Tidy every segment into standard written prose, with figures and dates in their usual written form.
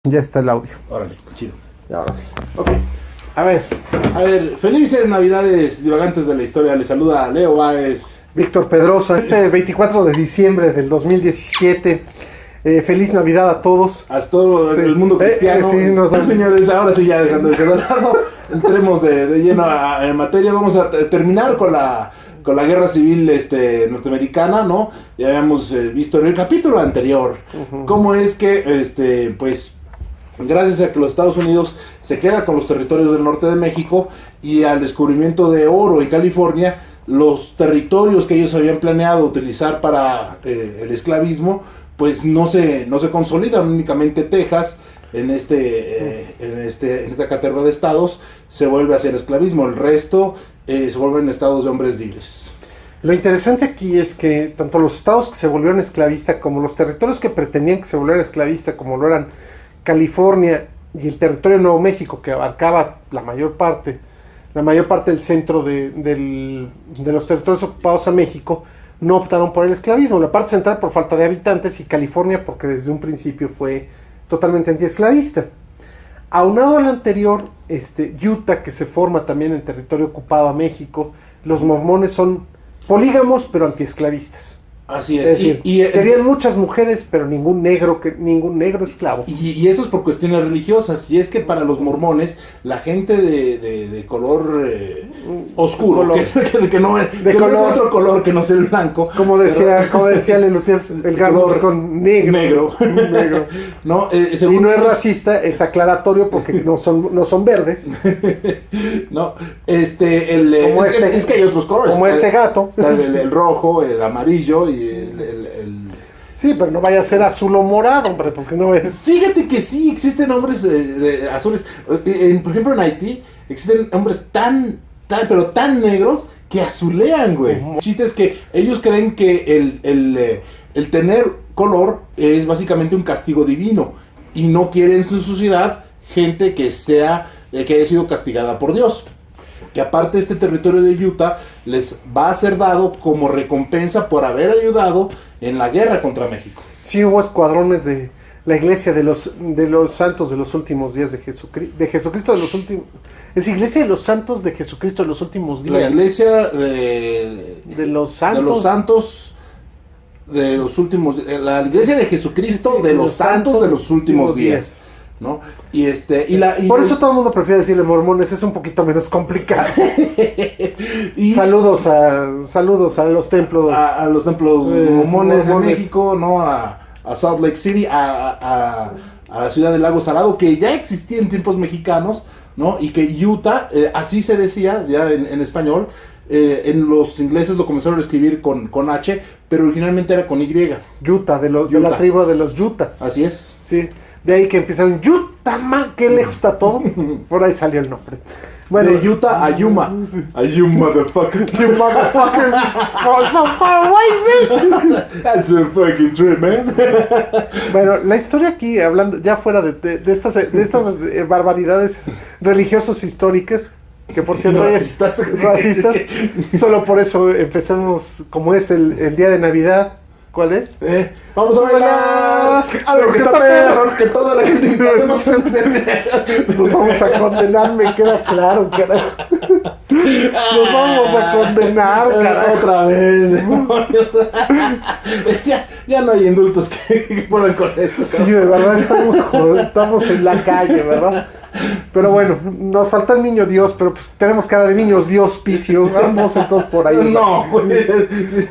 Ya está el audio. Órale, chido. Y ahora sí. Ok. A ver, felices Navidades, divagantes de la historia. Les saluda Leo Báez. Víctor Pedrosa, este 24 de diciembre del 2017. Feliz Navidad a todos. A todo el mundo cristiano. Sí, señores, ahora sí, ya dejando de ser lado, entremos de lleno en materia. Vamos a terminar con la guerra civil norteamericana, ¿no? Ya habíamos visto en el capítulo anterior cómo es que, pues, gracias a que los Estados Unidos se queda con los territorios del norte de México y al descubrimiento de oro en California, los territorios que ellos habían planeado utilizar para el esclavismo, pues no se consolidan. Únicamente Texas, en esta caterva de estados, se vuelve a hacer esclavismo. El resto se vuelven estados de hombres libres. Lo interesante aquí es que tanto los estados que se volvieron esclavistas como los territorios que pretendían que se volvieran esclavistas, como lo eran California y el territorio de Nuevo México, que abarcaba la mayor parte del centro de los territorios ocupados a México, no optaron por el esclavismo. La parte central por falta de habitantes y California porque desde un principio fue totalmente antiesclavista. Aunado al anterior, Utah, que se forma también en territorio ocupado a México, los mormones son polígamos pero antiesclavistas. Así es. Es decir, querían muchas mujeres, pero ningún negro esclavo. Y eso es por cuestiones religiosas. Y es que para los mormones, la gente de color oscuro, que no es otro color que no sea el blanco. Como decía Lelutier, el color con negro. No, y no es racista, es aclaratorio porque no son verdes. No, es que hay otros colores. Como este gato. El rojo, el amarillo y Sí, pero no vaya a ser azul o morado, hombre, porque no ve. Fíjate que sí existen hombres de azules. Por ejemplo, en Haití existen hombres pero tan negros que azulean, güey. El chiste es que ellos creen que el tener color es básicamente un castigo divino y no quieren en su sociedad gente que haya sido castigada por Dios. Que aparte este territorio de Utah les va a ser dado como recompensa por haber ayudado en la guerra contra México. Sí, hubo escuadrones de la iglesia de los santos de los últimos días de Jesucristo de los últimos. Es iglesia de los santos de Jesucristo de los últimos días. La iglesia de los santos de los últimos, la iglesia de Jesucristo de los santos de los últimos días. ¿No? Por eso todo el mundo prefiere decirle mormones, es un poquito menos complicado. Saludos a los templos a los templos mormones de México, ¿no? A Salt Lake City, a la ciudad del Lago Salado, que ya existía en tiempos mexicanos, ¿no? Y que Utah, así se decía ya en español. En los ingleses lo comenzaron a escribir con H, pero originalmente era con Y. Utah, de la tribu de los Utahs. Así es. Sí. De ahí que empiezan, Utah, man, qué lejos está todo. Por ahí salió el nombre. Bueno, de Utah a Yuma. You motherfucker. You motherfuckers is so far away, man. That's a fucking trip, man. Bueno, la historia aquí, hablando ya fuera de estas barbaridades religiosas históricas, que por cierto racistas, solo por eso empezamos, como es el día de Navidad. ¿Cuál es? Vamos a bailar. Algo que está peor que toda la gente que podemos entender. Nos vamos a condenar, me queda claro, carajo. Nos vamos a condenar, carajo. Otra vez. ya no hay indultos que puedan con eso. Sí, de verdad estamos en la calle, ¿verdad? Pero bueno, nos falta el niño Dios, pero pues tenemos cara de niños Dios picio. Vamos entonces por ahí. No, güey,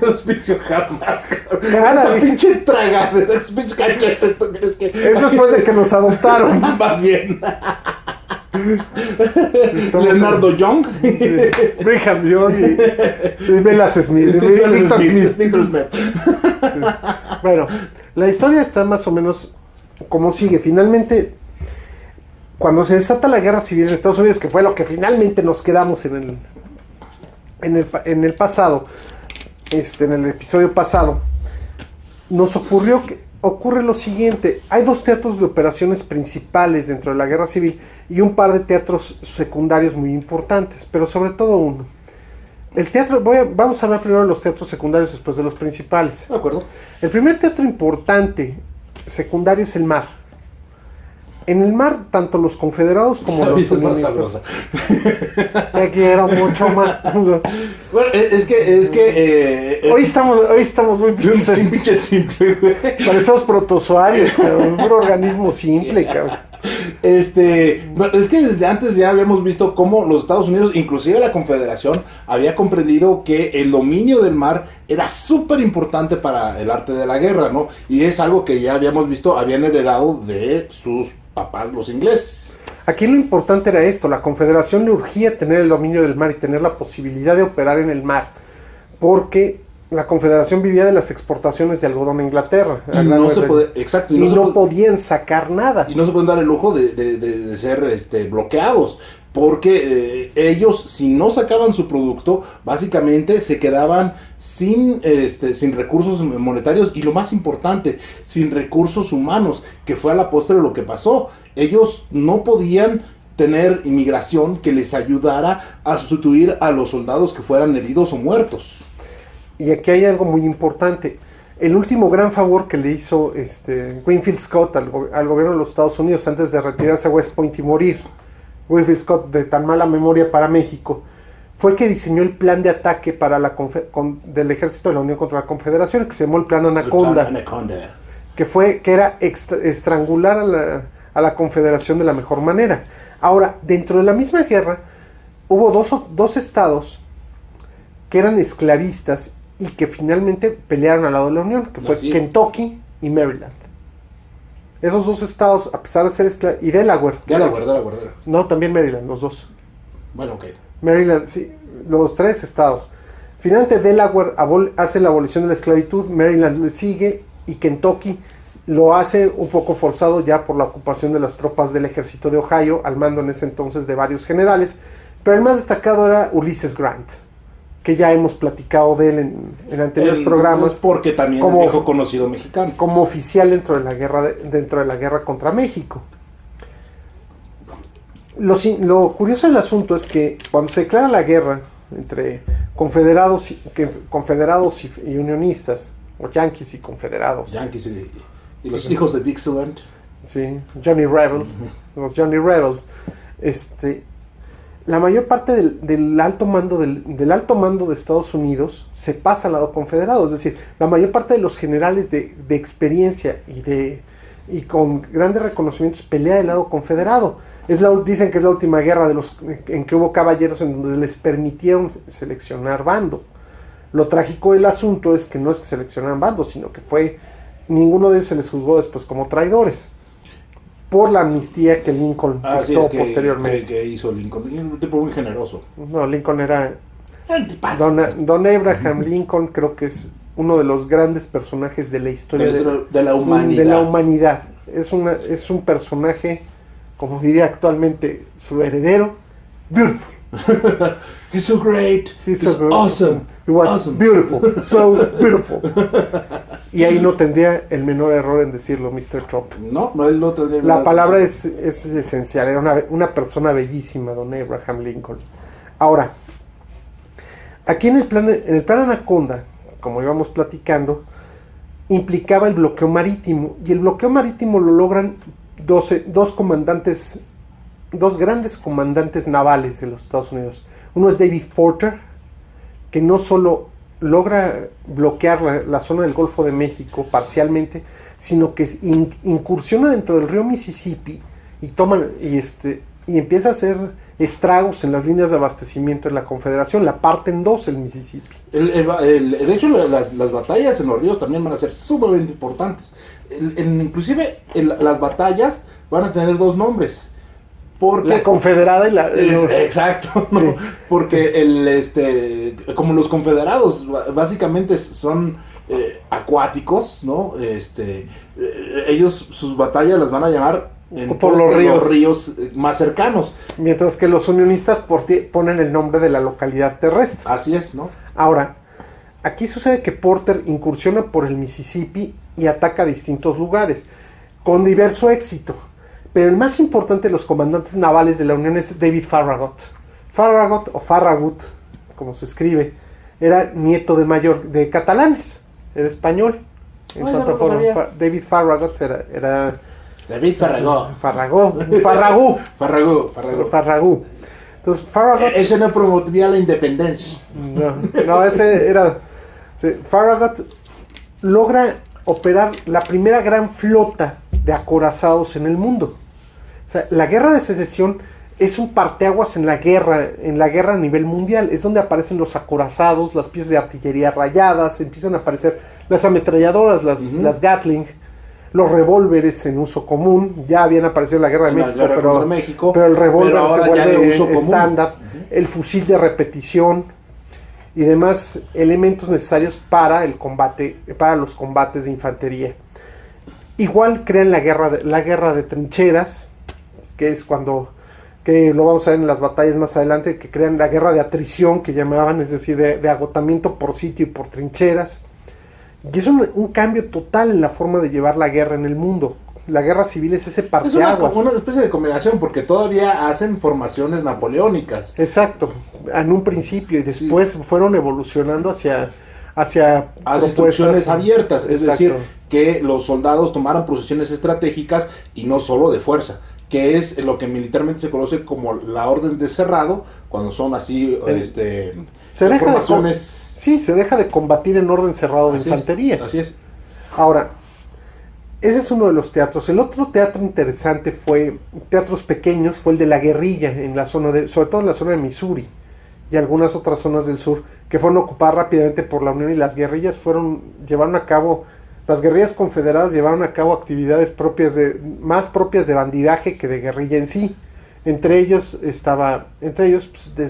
Dios picio jamás, cabrón. Esta pinche tragadera, esos pinches cachetes, ¿tú crees que? Es después de que nos adoptaron. Más bien. Leonardo Young, Brigham Young y Bella Smith. Victor Smith. Sí. Bueno, la historia está más o menos como sigue. Finalmente, cuando se desata la guerra civil en Estados Unidos, que fue lo que finalmente nos quedamos en el pasado, en el episodio pasado, nos ocurre lo siguiente. Hay dos teatros de operaciones principales dentro de la guerra civil y un par de teatros secundarios muy importantes, pero sobre todo uno. Vamos a hablar primero de los teatros secundarios después de los principales. De acuerdo. El primer teatro importante secundario es el mar. En el mar, tanto los confederados como La los vida es más unionistas. sabrosa. Te quiero mucho más. Bueno, Hoy estamos muy sin pinche simple, güey. parecemos protozoarios, cabrón, un puro organismo simple, cabrón. Bueno, es que desde antes ya habíamos visto cómo los Estados Unidos, inclusive la Confederación, había comprendido que el dominio del mar era súper importante para el arte de la guerra, ¿no? Y es algo que ya habíamos visto, habían heredado de sus papás los ingleses. Aquí lo importante era esto, la Confederación le urgía tener el dominio del mar y tener la posibilidad de operar en el mar, porque la Confederación vivía de las exportaciones de algodón a Inglaterra. Y no se podía, exacto, y no podían sacar nada. Y no se pueden dar el lujo de ser bloqueados, porque ellos, si no sacaban su producto, básicamente se quedaban sin recursos monetarios y, lo más importante, sin recursos humanos, que fue a la postre lo que pasó. Ellos no podían tener inmigración que les ayudara a sustituir a los soldados que fueran heridos o muertos. Y aquí hay algo muy importante. El último gran favor que le hizo Winfield Scott al gobierno de los Estados Unidos antes de retirarse a West Point y morir, Winfield Scott, de tan mala memoria para México, fue que diseñó el plan de ataque para del ejército de la Unión contra la Confederación, que se llamó el Plan Anaconda, que era estrangular a la Confederación de la mejor manera. Ahora, dentro de la misma guerra, hubo dos estados que eran esclavistas y que finalmente pelearon al lado de la Unión, que fue Kentucky y Maryland. Esos dos estados, a pesar de ser esclavistas, y Delaware. No, también Maryland, los dos. Bueno, ok. Maryland, sí, los tres estados. Finalmente Delaware hace la abolición de la esclavitud, Maryland le sigue, y Kentucky lo hace un poco forzado ya por la ocupación de las tropas del ejército de Ohio, al mando en ese entonces de varios generales, pero el más destacado era Ulysses Grant, que ya hemos platicado de él en anteriores programas. Porque también es viejo conocido mexicano. Como oficial dentro de la guerra contra México. Lo curioso del asunto es que cuando se declara la guerra entre confederados y unionistas, o yanquis y confederados. Yanquis y los hijos de Dixieland. Sí, los Johnny Rebels. La mayor parte del alto mando de Estados Unidos se pasa al lado confederado, es decir, la mayor parte de los generales de experiencia y con grandes reconocimientos pelea del lado confederado. Dicen que es la última guerra en que hubo caballeros en donde les permitieron seleccionar bando. Lo trágico del asunto es que no es que seleccionaran bando, sino que ninguno de ellos se les juzgó después como traidores, por la amnistía que Lincoln dictó posteriormente. Que hizo Lincoln, un tipo muy generoso. No, Lincoln era Don Abraham Lincoln, creo que es uno de los grandes personajes de la historia de la humanidad. Es un personaje, como diría actualmente su heredero, beautiful. He's so great. He's awesome. He was awesome. Beautiful. So beautiful. Y ahí no tendría el menor error en decirlo, Mr. Trump. No, él no tendría. La palabra es esencial. Era una persona bellísima, don Abraham Lincoln. Ahora, aquí en el plan Anaconda, como íbamos platicando, implicaba el bloqueo marítimo. Y el bloqueo marítimo lo logran dos grandes comandantes navales de los Estados Unidos. Uno es David Porter, que no solo logra bloquear la zona del Golfo de México parcialmente, sino que incursiona dentro del río Mississippi y empieza a hacer estragos en las líneas de abastecimiento de la Confederación. La parte en dos el Mississippi. De hecho, las batallas en los ríos también van a ser sumamente importantes. Inclusive las batallas van a tener dos nombres. Porque la confederada y la... exacto, ¿no? Sí. Porque como los confederados básicamente son acuáticos, ¿no? Ellos sus batallas las van a llamar por los ríos más cercanos. Mientras que los unionistas ponen el nombre de la localidad terrestre. Así es, ¿no? Ahora, aquí sucede que Porter incursiona por el Mississippi y ataca distintos lugares, con diverso éxito. Pero el más importante de los comandantes navales de la Unión es David Farragut. Farragut o Farragut, como se escribe, era nieto de catalanes, era español. David Farragut era David Farragó. Farragú. Entonces, Farragut... Ese no promovía la independencia. No, ese era... Sí, Farragut logra operar la primera gran flota de acorazados en el mundo. O sea, la guerra de secesión es un parteaguas en la guerra a nivel mundial. Es donde aparecen los acorazados, las piezas de artillería rayadas, empiezan a aparecer las ametralladoras, las Gatling, los revólveres en uso común. Ya habían aparecido en la guerra de México, pero el revólver se vuelve estándar, el fusil de repetición y demás elementos necesarios para el combate, para los combates de infantería. Igual crean la guerra de trincheras, que es que lo vamos a ver en las batallas más adelante, que crean la guerra de atrición, que llamaban, es decir, de agotamiento por sitio y por trincheras. Y es un cambio total en la forma de llevar la guerra en el mundo. La guerra civil es ese parteaguas. Es una especie de combinación, porque todavía hacen formaciones napoleónicas. Exacto, en un principio, y después fueron evolucionando hacia instrucciones abiertas, es decir, que los soldados tomaran posiciones estratégicas y no solo de fuerza, que es lo que militarmente se conoce como la orden de cerrado, cuando son así formaciones... se deja de combatir en orden cerrado de infantería. Así es. Ahora, ese es uno de los teatros. El otro teatro interesante teatros pequeños, fue el de la guerrilla, sobre todo en la zona de Missouri y algunas otras zonas del sur, que fueron ocupadas rápidamente por la Unión, y las guerrillas las guerrillas confederadas llevaron a cabo actividades más propias de bandidaje que de guerrilla en sí. Entre ellos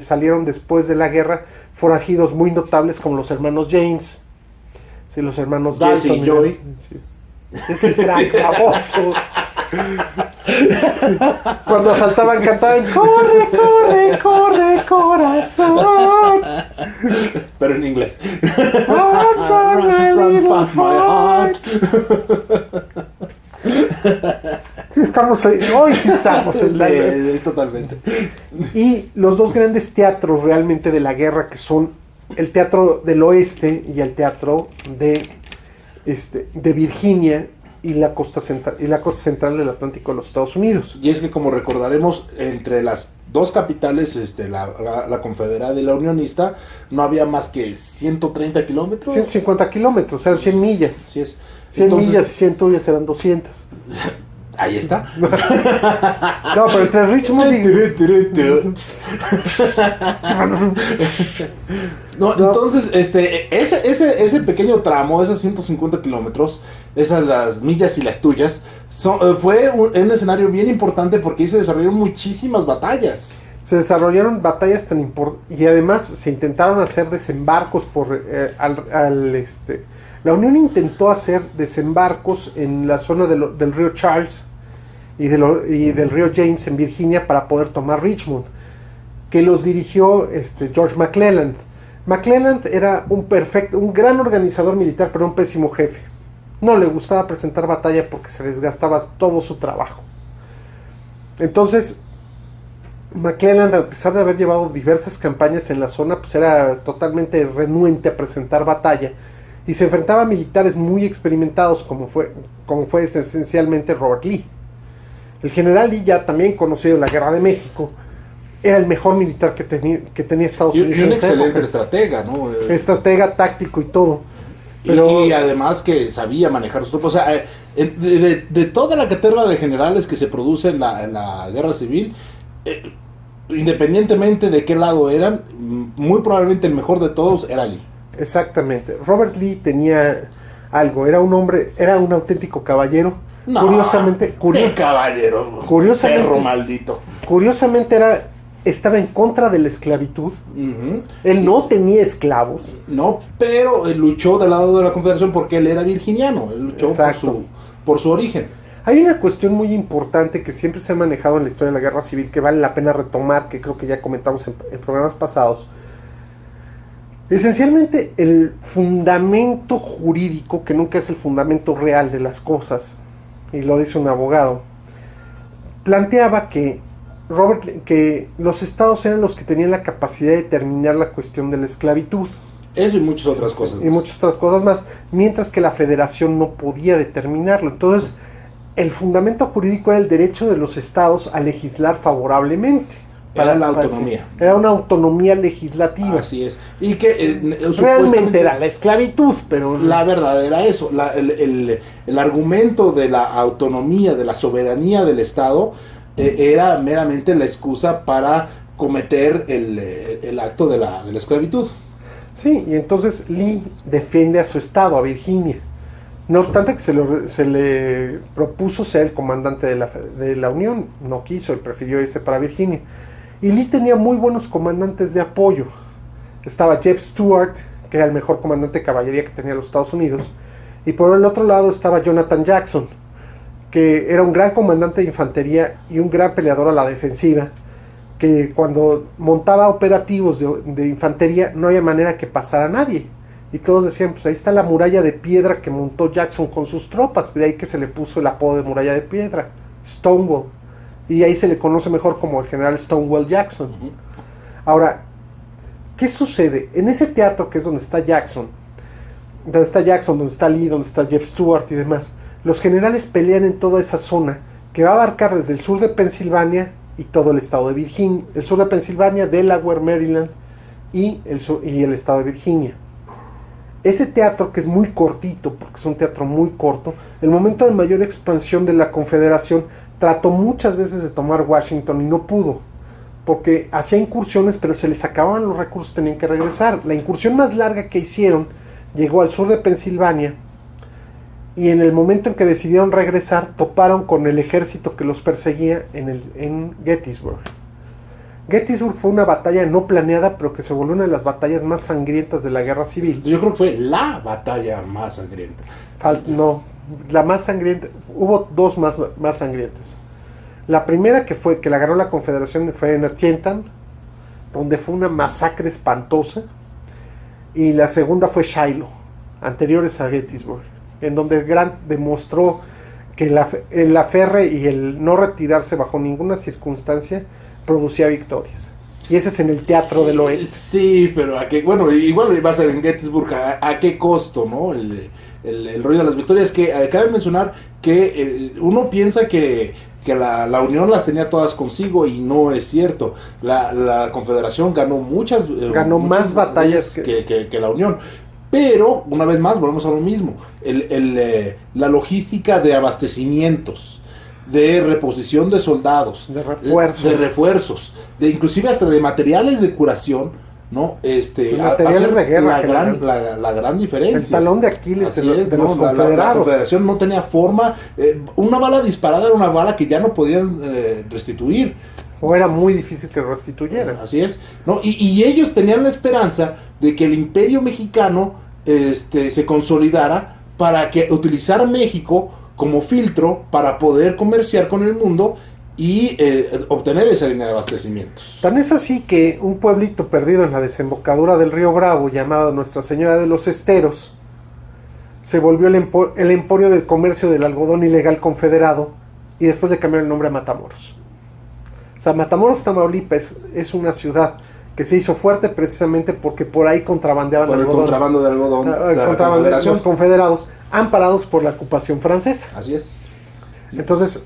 salieron después de la guerra forajidos muy notables como los hermanos James, los hermanos Dalton, Jesse y Joy. Es el Frank baboso. Cuando asaltaban cantaban corre, corre, corre, corazón. Pero en inglés. Run past my heart. Sí estamos hoy sí estamos en la sí, totalmente. Y los dos grandes teatros realmente de la guerra, que son el teatro del oeste y el teatro de Virginia y la costa central del Atlántico de los Estados Unidos. Y es que, como recordaremos, entre las dos capitales, la confederada y la unionista, no había más que 130 kilómetros. 150 kilómetros, o sea, 100 millas. Así es. 100 millas y 100 tuyas eran 200. Ahí está. No, pero entre Richmond y... No, entonces, ese pequeño tramo, esos 150 kilómetros, esas las millas y las tuyas, fue un escenario bien importante, porque ahí se desarrollaron muchísimas batallas. Se desarrollaron batallas tan importantes, y además se intentaron hacer desembarcos la Unión intentó hacer desembarcos en la zona del río Charles y del río James en Virginia para poder tomar Richmond, que los dirigió George McClellan. McClellan era un gran organizador militar, pero un pésimo jefe. No le gustaba presentar batalla porque se desgastaba todo su trabajo. Entonces, McClellan, a pesar de haber llevado diversas campañas en la zona, pues era totalmente renuente a presentar batalla, y se enfrentaba a militares muy experimentados, como fue esencialmente Robert Lee. El general Lee, ya también conocido en la Guerra de México, era el mejor militar que tenía Estados Unidos. Y un excelente estratega, ¿no? Estratega, táctico y todo. Y además que sabía manejar sus tropas. O sea, de toda la caterva de generales que se produce en la Guerra Civil, independientemente de qué lado eran, muy probablemente el mejor de todos era Lee. Exactamente. Robert Lee tenía algo, era un auténtico caballero. No, curiosamente, perro maldito. Curiosamente estaba en contra de la esclavitud. Uh-huh. Él no tenía esclavos. No, pero él luchó del lado de la Confederación porque él era virginiano. Él luchó por su origen. Hay una cuestión muy importante que siempre se ha manejado en la historia de la Guerra Civil, que vale la pena retomar, que creo que ya comentamos en programas pasados. Esencialmente, el fundamento jurídico, que nunca es el fundamento real de las cosas, y lo dice un abogado, planteaba que los estados eran los que tenían la capacidad de determinar la cuestión de la esclavitud. Eso y muchas otras cosas. Y muchas otras cosas más, mientras que la federación no podía determinarlo. Entonces, el fundamento jurídico era el derecho de los estados a legislar favorablemente. Era la autonomía. Era una autonomía legislativa. Así es. Y que realmente era la esclavitud, pero la verdad era eso. El argumento de la autonomía, de la soberanía del Estado, era meramente la excusa para cometer el acto de la esclavitud. Sí, y entonces Lee defiende a su estado, a Virginia. No obstante que se le propuso ser el comandante de la Unión, no quiso, él prefirió irse para Virginia. Y Lee tenía muy buenos comandantes de apoyo. Estaba Jeb Stuart, que era el mejor comandante de caballería que tenía los Estados Unidos, y por el otro lado estaba Jonathan Jackson, que era un gran comandante de infantería y un gran peleador a la defensiva, que cuando montaba operativos de infantería no había manera que pasara nadie. Y todos decían, pues ahí está la muralla de piedra que montó Jackson con sus tropas, de ahí que se le puso el apodo de muralla de piedra, Stonewall. Y ahí se le conoce mejor como el general Stonewall Jackson. Ahora, ¿qué sucede? En ese teatro que es donde está Jackson, donde está Lee, donde está Jeb Stuart y demás, los generales pelean en toda esa zona que va a abarcar desde el sur de Pensilvania y todo el estado de Virginia, el sur de Pensilvania, Delaware, Maryland y el estado de Virginia. Ese teatro, que es muy cortito, porque es un teatro muy corto, el momento de mayor expansión de la Confederación, trató muchas veces de tomar Washington y no pudo, porque hacía incursiones, pero se les acababan los recursos, tenían que regresar. La incursión más larga que hicieron llegó al sur de Pensilvania, y en el momento en que decidieron regresar, toparon con el ejército que los perseguía en Gettysburg. Gettysburg fue una batalla no planeada, pero que se volvió una de las batallas más sangrientas de la guerra civil. Yo creo que fue la batalla más sangrienta. No, la más sangrienta, hubo dos más sangrientas. La primera que la ganó la Confederación fue en Antietam, donde fue una masacre espantosa, y la segunda fue Shiloh, anteriores a Gettysburg, en donde Grant demostró que el aferre y el no retirarse bajo ninguna circunstancia producía victorias. Y ese es en el Teatro del Oeste. Sí, pero igual va a ser en Gettysburg, ¿a qué costo, no? El rollo de las victorias, que cabe mencionar que uno piensa que la Unión las tenía todas consigo, y no es cierto. La Confederación ganó muchas más batallas que la Unión. Pero, una vez más, volvemos a lo mismo. La logística de abastecimientos, de reposición de soldados, de refuerzos, inclusive hasta de materiales de curación, ¿no? Materiales de guerra, la gran diferencia. El talón de Aquiles de los confederados. La Confederación no tenía forma. Una bala disparada era una bala que ya no podían restituir. O era muy difícil que restituyeran. Así es, ¿no? Y ellos tenían la esperanza de que el Imperio Mexicano se consolidara para que utilizar México como filtro para poder comerciar con el mundo y obtener esa línea de abastecimientos. Tan es así que un pueblito perdido en la desembocadura del río Bravo, llamado Nuestra Señora de los Esteros, se volvió el emporio del comercio del algodón ilegal confederado, y después le cambiaron el nombre a Matamoros. O sea, Matamoros, Tamaulipas, es una ciudad que se hizo fuerte precisamente porque por ahí contrabandeaban algodón. Por el contrabando de algodón. Los confederados, amparados por la ocupación francesa. Así es. Entonces,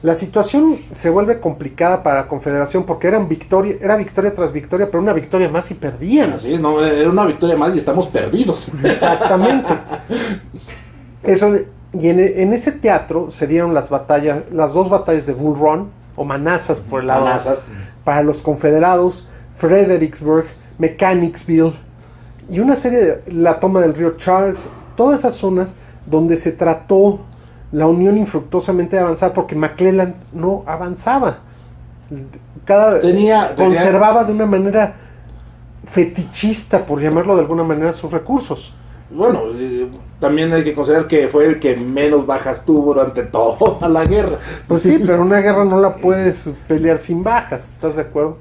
la situación se vuelve complicada para la Confederación, porque era victoria tras victoria, pero una victoria más y perdían. Así es, no, era una victoria más y estamos perdidos. Exactamente. Y en ese teatro se dieron las dos batallas de Bull Run, o Manassas por el lado. Para los confederados, Fredericksburg, Mechanicsville, y una serie de la toma del río Charles, todas esas zonas donde se trató la Unión infructuosamente de avanzar, porque McClellan no avanzaba. Conservaba de una manera fetichista, por llamarlo de alguna manera, sus recursos. Bueno, también hay que considerar que fue el que menos bajas tuvo durante toda la guerra. Pues sí, pero una guerra no la puedes pelear sin bajas, ¿estás de acuerdo?